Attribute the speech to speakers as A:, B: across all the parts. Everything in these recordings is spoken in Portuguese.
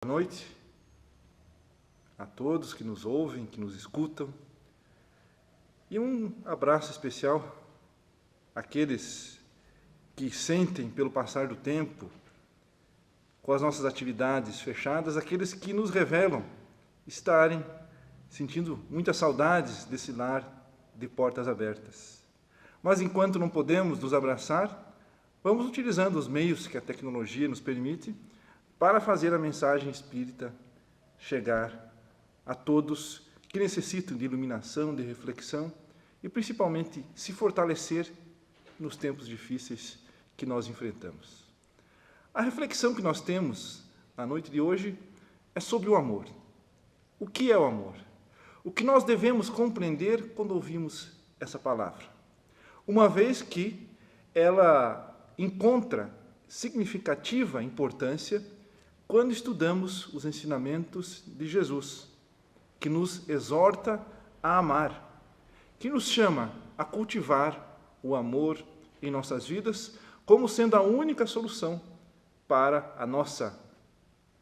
A: Boa noite a todos que nos ouvem, que nos escutam. E um abraço especial àqueles que sentem, pelo passar do tempo, com as nossas atividades fechadas, aqueles que nos revelam estarem sentindo muitas saudades desse lar de portas abertas. Mas enquanto não podemos nos abraçar, vamos utilizando os meios que a tecnologia nos permite para fazer a mensagem espírita chegar a todos que necessitam de iluminação, de reflexão e, principalmente, se fortalecer nos tempos difíceis que nós enfrentamos. A reflexão que nós temos na noite de hoje é sobre o amor. O que é o amor? O que nós devemos compreender quando ouvimos essa palavra? Uma vez que ela encontra significativa importância quando estudamos os ensinamentos de Jesus, que nos exorta a amar, que nos chama a cultivar o amor em nossas vidas como sendo a única solução para a nossa,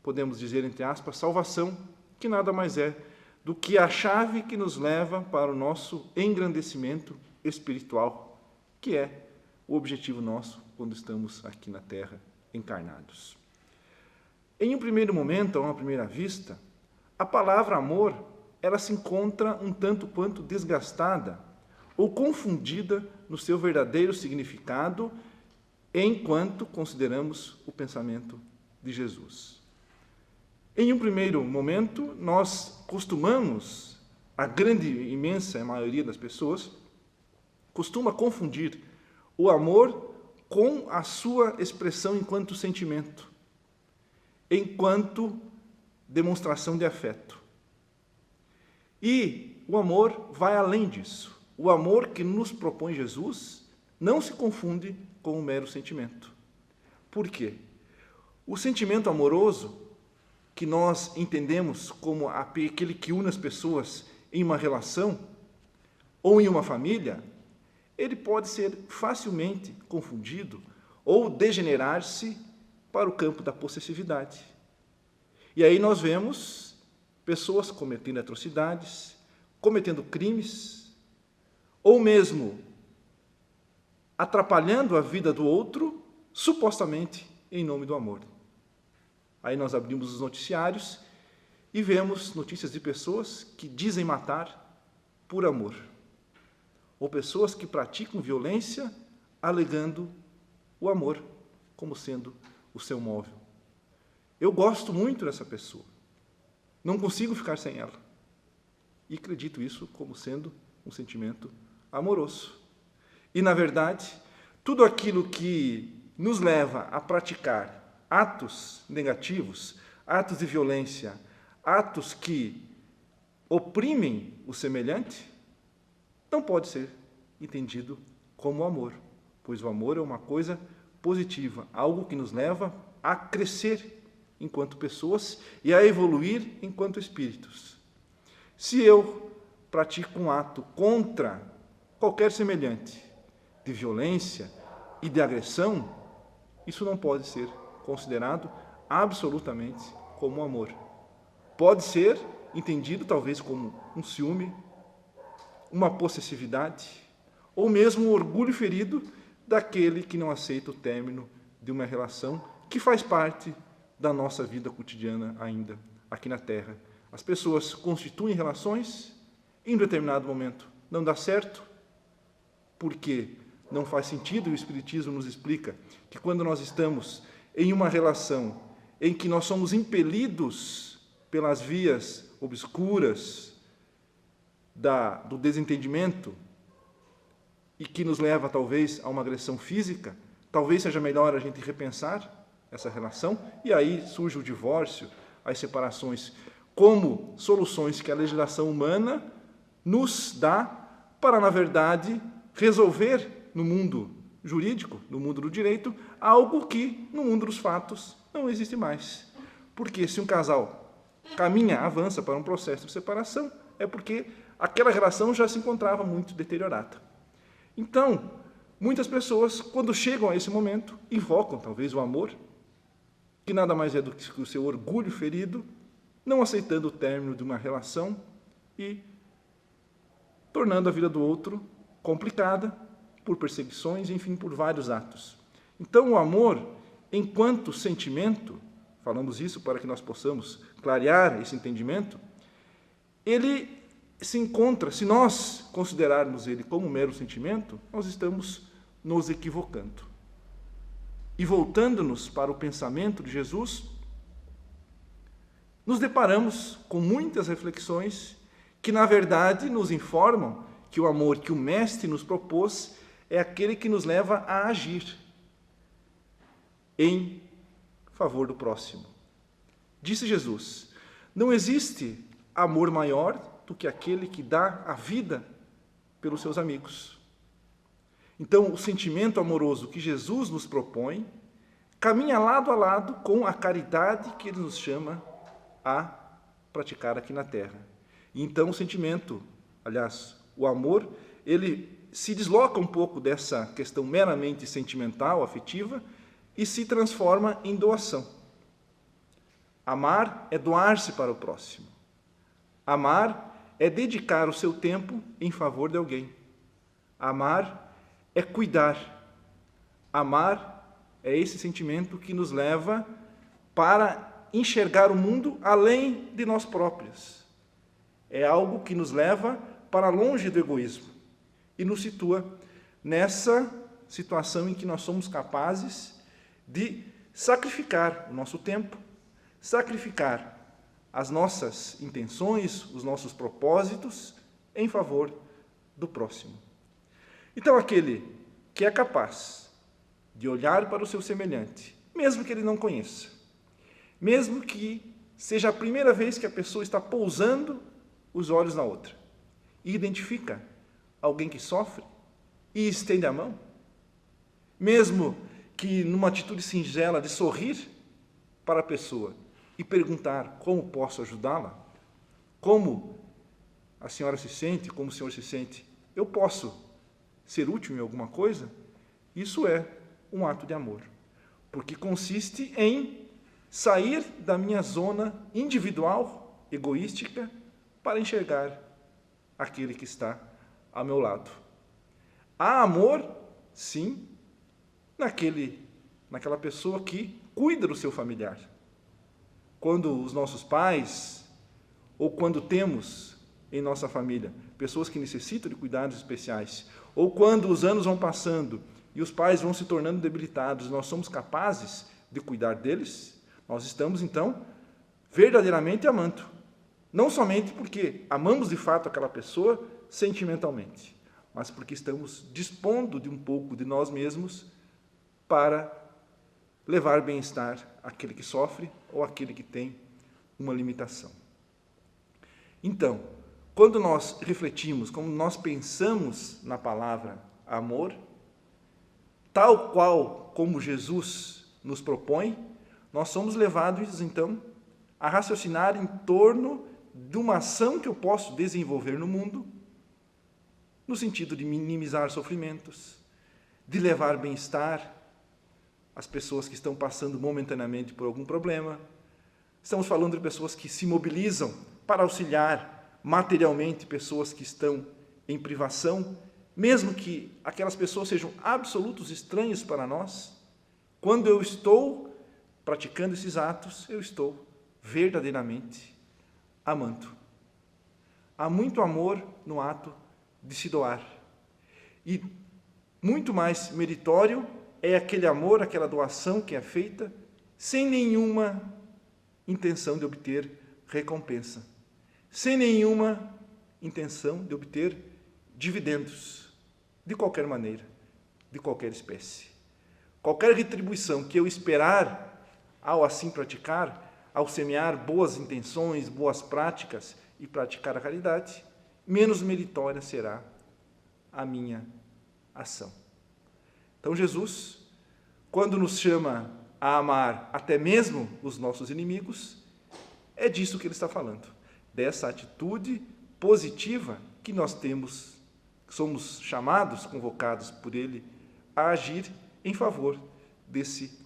A: podemos dizer entre aspas, salvação, que nada mais é do que a chave que nos leva para o nosso engrandecimento espiritual, que é o objetivo nosso quando estamos aqui na Terra encarnados. Em um primeiro momento, a uma primeira vista, a palavra amor, ela se encontra um tanto quanto desgastada ou confundida no seu verdadeiro significado enquanto consideramos o pensamento de Jesus. Em um primeiro momento, nós costumamos, a grande, imensa maioria das pessoas, costuma confundir o amor com a sua expressão enquanto sentimento, enquanto demonstração de afeto. E o amor vai além disso. O amor que nos propõe Jesus não se confunde com um mero sentimento. Por quê? O sentimento amoroso, que nós entendemos como aquele que une as pessoas em uma relação ou em uma família, ele pode ser facilmente confundido ou degenerar-se para o campo da possessividade. E aí nós vemos pessoas cometendo atrocidades, cometendo crimes, ou mesmo atrapalhando a vida do outro, supostamente em nome do amor. Aí nós abrimos os noticiários e vemos notícias de pessoas que dizem matar por amor, ou pessoas que praticam violência alegando o amor como sendo o seu móvel. Eu gosto muito dessa pessoa, não consigo ficar sem ela. E acredito isso como sendo um sentimento amoroso. E, na verdade, tudo aquilo que nos leva a praticar atos negativos, atos de violência, atos que oprimem o semelhante, não pode ser entendido como amor, pois o amor é uma coisa positiva, algo que nos leva a crescer enquanto pessoas e a evoluir enquanto espíritos. Se eu pratico um ato contra qualquer semelhante de violência e de agressão, isso não pode ser considerado absolutamente como amor. Pode ser entendido talvez como um ciúme, uma possessividade, ou mesmo um orgulho ferido daquele que não aceita o término de uma relação que faz parte da nossa vida cotidiana ainda aqui na Terra. As pessoas constituem relações, em determinado momento não dá certo, porque não faz sentido, e o Espiritismo nos explica que quando nós estamos em uma relação em que nós somos impelidos pelas vias obscuras do desentendimento e que nos leva talvez a uma agressão física, talvez seja melhor a gente repensar essa relação, e aí surge o divórcio, as separações, como soluções que a legislação humana nos dá para, na verdade, resolver no mundo jurídico, no mundo do direito, algo que no mundo dos fatos não existe mais. Porque se um casal caminha, avança para um processo de separação, é porque aquela relação já se encontrava muito deteriorada. Então, muitas pessoas, quando chegam a esse momento, invocam talvez o amor, que nada mais é do que o seu orgulho ferido, não aceitando o término de uma relação e tornando a vida do outro complicada por perseguições, enfim, por vários atos. Então, o amor, enquanto sentimento, falamos isso para que nós possamos clarear esse entendimento, ele se encontra, se nós considerarmos ele como mero sentimento, nós estamos nos equivocando. E voltando-nos para o pensamento de Jesus, nos deparamos com muitas reflexões que, na verdade, nos informam que o amor que o Mestre nos propôs é aquele que nos leva a agir em favor do próximo. Disse Jesus: não existe amor maior do que aquele que dá a vida pelos seus amigos. Então, o sentimento amoroso que Jesus nos propõe caminha lado a lado com a caridade que ele nos chama a praticar aqui na terra. E então, o sentimento, aliás, o amor, ele se desloca um pouco dessa questão meramente sentimental, afetiva, e se transforma em doação. Amar é doar-se para o próximo. Amar é dedicar o seu tempo em favor de alguém. Amar é cuidar. Amar é esse sentimento que nos leva para enxergar o mundo além de nós próprios. É algo que nos leva para longe do egoísmo e nos situa nessa situação em que nós somos capazes de sacrificar o nosso tempo, sacrificar as nossas intenções, os nossos propósitos em favor do próximo. Então, aquele que é capaz de olhar para o seu semelhante, mesmo que ele não conheça, mesmo que seja a primeira vez que a pessoa está pousando os olhos na outra, e identifica alguém que sofre e estende a mão, mesmo que numa atitude singela de sorrir para a pessoa e perguntar como posso ajudá-la, como a senhora se sente, como o senhor se sente, eu posso ser útil em alguma coisa? Isso é um ato de amor, porque consiste em sair da minha zona individual, egoística, para enxergar aquele que está ao meu lado. Há amor, sim, naquela pessoa que cuida do seu familiar. Quando os nossos pais, ou quando temos em nossa família pessoas que necessitam de cuidados especiais, ou quando os anos vão passando e os pais vão se tornando debilitados, nós somos capazes de cuidar deles, nós estamos, então, verdadeiramente amando. Não somente porque amamos de fato aquela pessoa sentimentalmente, mas porque estamos dispondo de um pouco de nós mesmos para levar bem-estar àquele que sofre ou àquele que tem uma limitação. Então, quando nós refletimos, quando nós pensamos na palavra amor, tal qual como Jesus nos propõe, nós somos levados, então, a raciocinar em torno de uma ação que eu posso desenvolver no mundo, no sentido de minimizar sofrimentos, de levar bem-estar às pessoas que estão passando momentaneamente por algum problema. Estamos falando de pessoas que se mobilizam para auxiliar materialmente pessoas que estão em privação, mesmo que aquelas pessoas sejam absolutos estranhos para nós. Quando eu estou praticando esses atos, eu estou verdadeiramente amando. Há muito amor no ato de se doar. E muito mais meritório é aquele amor, aquela doação que é feita sem nenhuma intenção de obter recompensa, sem nenhuma intenção de obter dividendos, de qualquer maneira, de qualquer espécie. Qualquer retribuição que eu esperar ao assim praticar, ao semear boas intenções, boas práticas e praticar a caridade, menos meritória será a minha ação. Então, Jesus, quando nos chama a amar até mesmo os nossos inimigos, é disso que ele está falando, dessa atitude positiva que nós temos, somos chamados, convocados por ele a agir em favor desse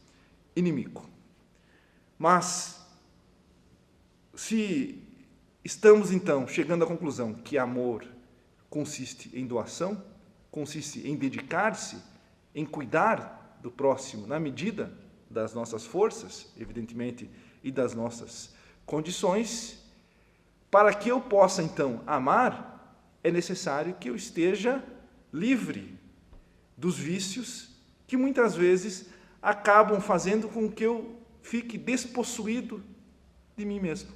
A: inimigo. Mas, se estamos, então, chegando à conclusão que amor consiste em doação, consiste em dedicar-se, em cuidar do próximo na medida das nossas forças, evidentemente, e das nossas condições, para que eu possa, então, amar, é necessário que eu esteja livre dos vícios que muitas vezes acabam fazendo com que eu fique despossuído de mim mesmo.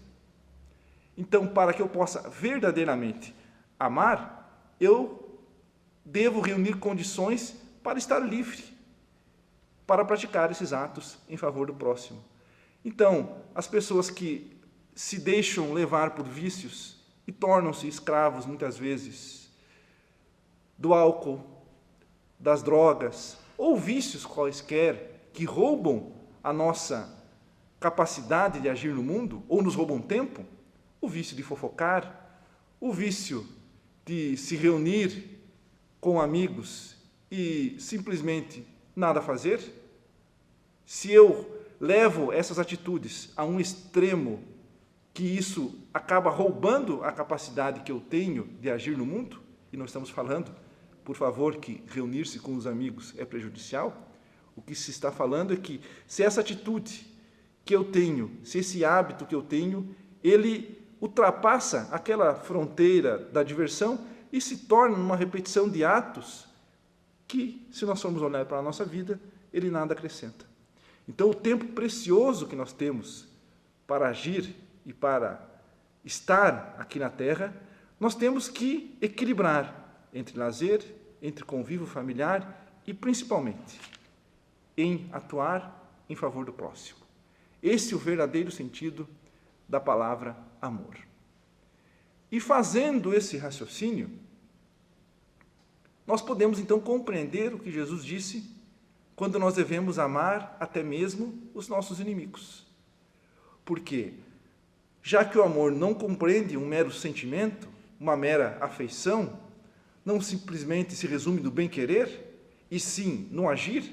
A: Então, para que eu possa verdadeiramente amar, eu devo reunir condições para estar livre, para praticar esses atos em favor do próximo. Então, as pessoas que se deixam levar por vícios e tornam-se escravos, muitas vezes, do álcool, das drogas, ou vícios quaisquer que roubam a nossa capacidade de agir no mundo, ou nos roubam tempo, o vício de fofocar, o vício de se reunir com amigos e simplesmente nada fazer. Se eu levo essas atitudes a um extremo que isso acaba roubando a capacidade que eu tenho de agir no mundo, e não estamos falando, por favor, que reunir-se com os amigos é prejudicial, o que se está falando é que se essa atitude que eu tenho, se esse hábito que eu tenho, ele ultrapassa aquela fronteira da diversão e se torna uma repetição de atos que, se nós formos olhar para a nossa vida, ele nada acrescenta. Então, o tempo precioso que nós temos para agir e para estar aqui na Terra, nós temos que equilibrar entre lazer, entre convívio familiar e, principalmente, em atuar em favor do próximo. Esse é o verdadeiro sentido da palavra amor. E fazendo esse raciocínio, nós podemos então compreender o que Jesus disse quando nós devemos amar até mesmo os nossos inimigos. Porque, já que o amor não compreende um mero sentimento, uma mera afeição, não simplesmente se resume no bem-querer, e sim no agir,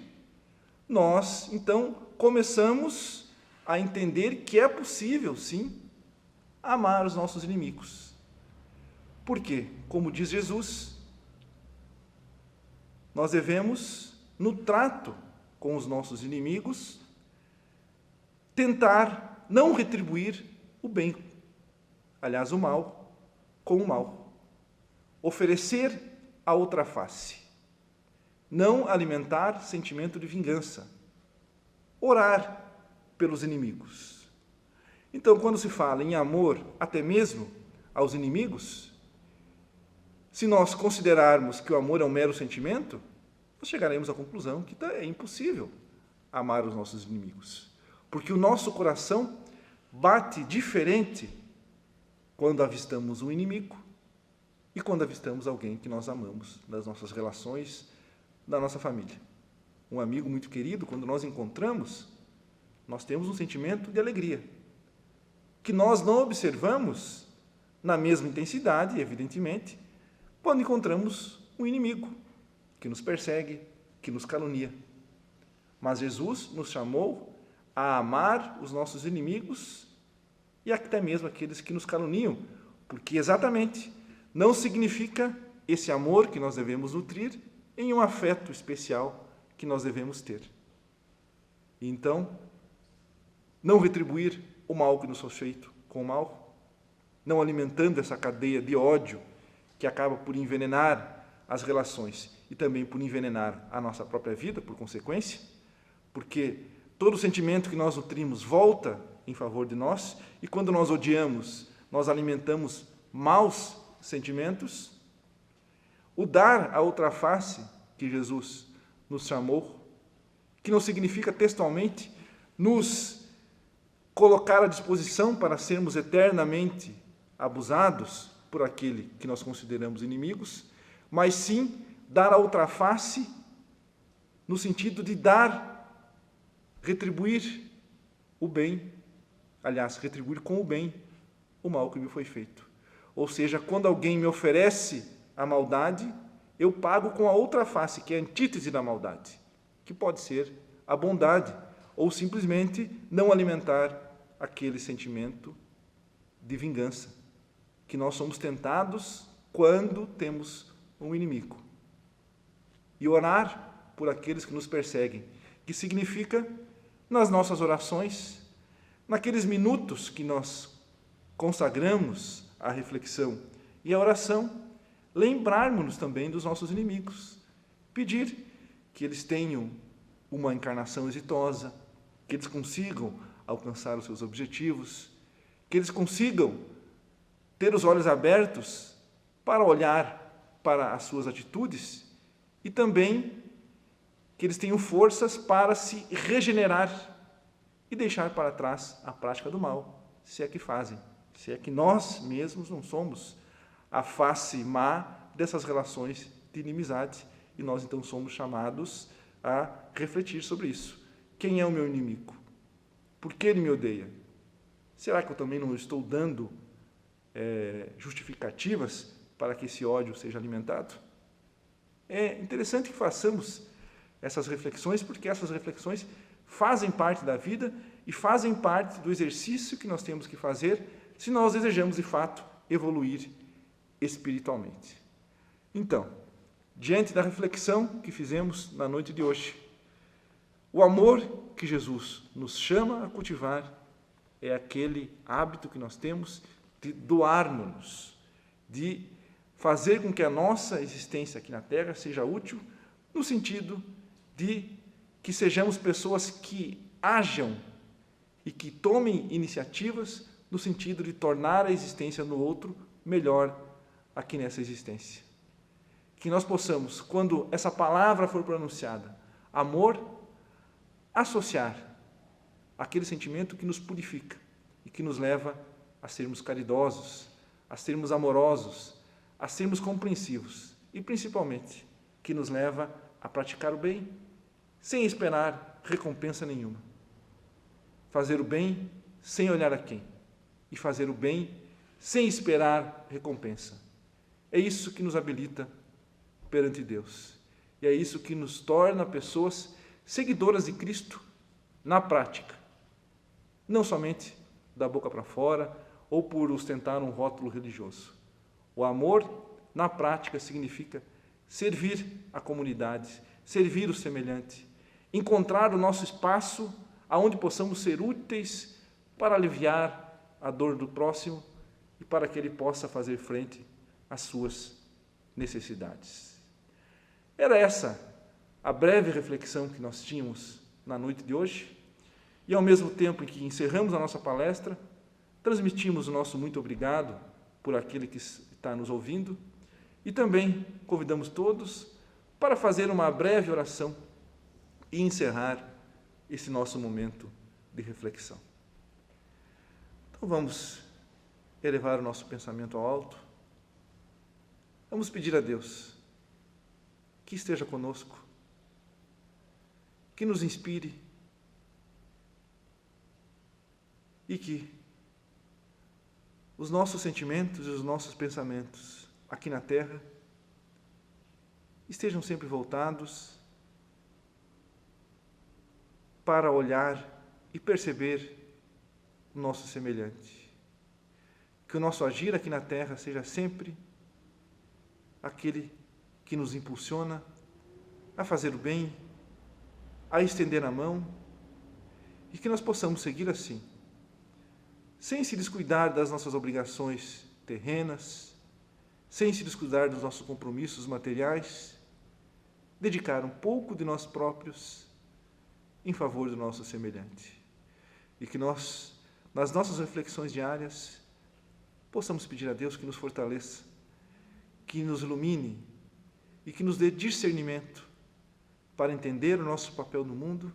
A: nós, então, começamos a entender que é possível, sim, amar os nossos inimigos. Porque, como diz Jesus, nós devemos, no trato com os nossos inimigos, tentar não retribuir o bem, aliás, o mal, com o mal. Oferecer a outra face. Não alimentar sentimento de vingança. Orar pelos inimigos. Então, quando se fala em amor até mesmo aos inimigos, se nós considerarmos que o amor é um mero sentimento, nós chegaremos à conclusão que é impossível amar os nossos inimigos. Porque o nosso coração bate diferente quando avistamos um inimigo e quando avistamos alguém que nós amamos, das nossas relações, da nossa família. Um amigo muito querido, quando nós encontramos, nós temos um sentimento de alegria, que nós não observamos na mesma intensidade, evidentemente, quando encontramos um inimigo que nos persegue, que nos calunia. Mas Jesus nos chamou a amar os nossos inimigos e até mesmo aqueles que nos caluniam, porque exatamente não significa esse amor que nós devemos nutrir em um afeto especial que nós devemos ter. E então, não retribuir o mal que nos foi feito com o mal, não alimentando essa cadeia de ódio que acaba por envenenar as relações e também por envenenar a nossa própria vida, por consequência, porque todo sentimento que nós nutrimos volta em favor de nós, e quando nós odiamos, nós alimentamos maus sentimentos. O dar a outra face que Jesus nos chamou, que não significa textualmente nos colocar à disposição para sermos eternamente abusados por aquele que nós consideramos inimigos, mas sim dar a outra face no sentido de dar, retribuir o bem, aliás, retribuir com o bem o mal que me foi feito. Ou seja, quando alguém me oferece a maldade, eu pago com a outra face, que é a antítese da maldade, que pode ser a bondade, ou simplesmente não alimentar aquele sentimento de vingança, que nós somos tentados quando temos um inimigo. E orar por aqueles que nos perseguem, que significa, nas nossas orações, naqueles minutos que nós consagramos à reflexão e à oração, lembrarmos-nos também dos nossos inimigos, pedir que eles tenham uma encarnação exitosa, que eles consigam alcançar os seus objetivos, que eles consigam ter os olhos abertos para olhar para as suas atitudes e também que eles tenham forças para se regenerar e deixar para trás a prática do mal, se é que fazem, se é que nós mesmos não somos a face má dessas relações de inimizade e nós então somos chamados a refletir sobre isso. Quem é o meu inimigo? Por que ele me odeia? Será que eu também não estou dando justificativas para que esse ódio seja alimentado? É interessante que façamos essas reflexões, porque essas reflexões fazem parte da vida e fazem parte do exercício que nós temos que fazer se nós desejamos, de fato, evoluir espiritualmente. Então, diante da reflexão que fizemos na noite de hoje, o amor que Jesus nos chama a cultivar é aquele hábito que nós temos de doar-nos, de fazer com que a nossa existência aqui na Terra seja útil, no sentido de que sejamos pessoas que hajam e que tomem iniciativas no sentido de tornar a existência no outro melhor aqui nessa existência. Que nós possamos, quando essa palavra for pronunciada, amor, associar aquele sentimento que nos purifica e que nos leva a sermos caridosos, a sermos amorosos, a sermos compreensivos e, principalmente, que nos leva a praticar o bem sem esperar recompensa nenhuma. Fazer o bem sem olhar a quem e fazer o bem sem esperar recompensa. É isso que nos habilita perante Deus. E é isso que nos torna pessoas seguidoras de Cristo na prática. Não somente da boca para fora ou por ostentar um rótulo religioso. O amor, na prática, significa servir a comunidade, servir o semelhante, encontrar o nosso espaço aonde possamos ser úteis para aliviar a dor do próximo e para que ele possa fazer frente às suas necessidades. Era essa a breve reflexão que nós tínhamos na noite de hoje e, ao mesmo tempo em que encerramos a nossa palestra, transmitimos o nosso muito obrigado por aquele que está nos ouvindo e também convidamos todos para fazer uma breve oração e encerrar esse nosso momento de reflexão. Então vamos elevar o nosso pensamento ao alto. Vamos pedir a Deus que esteja conosco, que nos inspire e que os nossos sentimentos e os nossos pensamentos aqui na Terra estejam sempre voltados para olhar e perceber o nosso semelhante. Que o nosso agir aqui na Terra seja sempre aquele que nos impulsiona a fazer o bem, a estender a mão, e que nós possamos seguir assim, sem se descuidar das nossas obrigações terrenas, sem se descuidar dos nossos compromissos materiais, dedicar um pouco de nós próprios em favor do nosso semelhante. E que nós, nas nossas reflexões diárias, possamos pedir a Deus que nos fortaleça, que nos ilumine e que nos dê discernimento para entender o nosso papel no mundo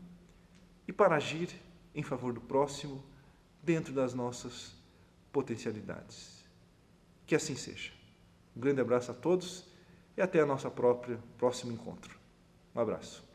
A: e para agir em favor do próximo dentro das nossas potencialidades. Que assim seja. Um grande abraço a todos e até a nosso próximo encontro. Um abraço.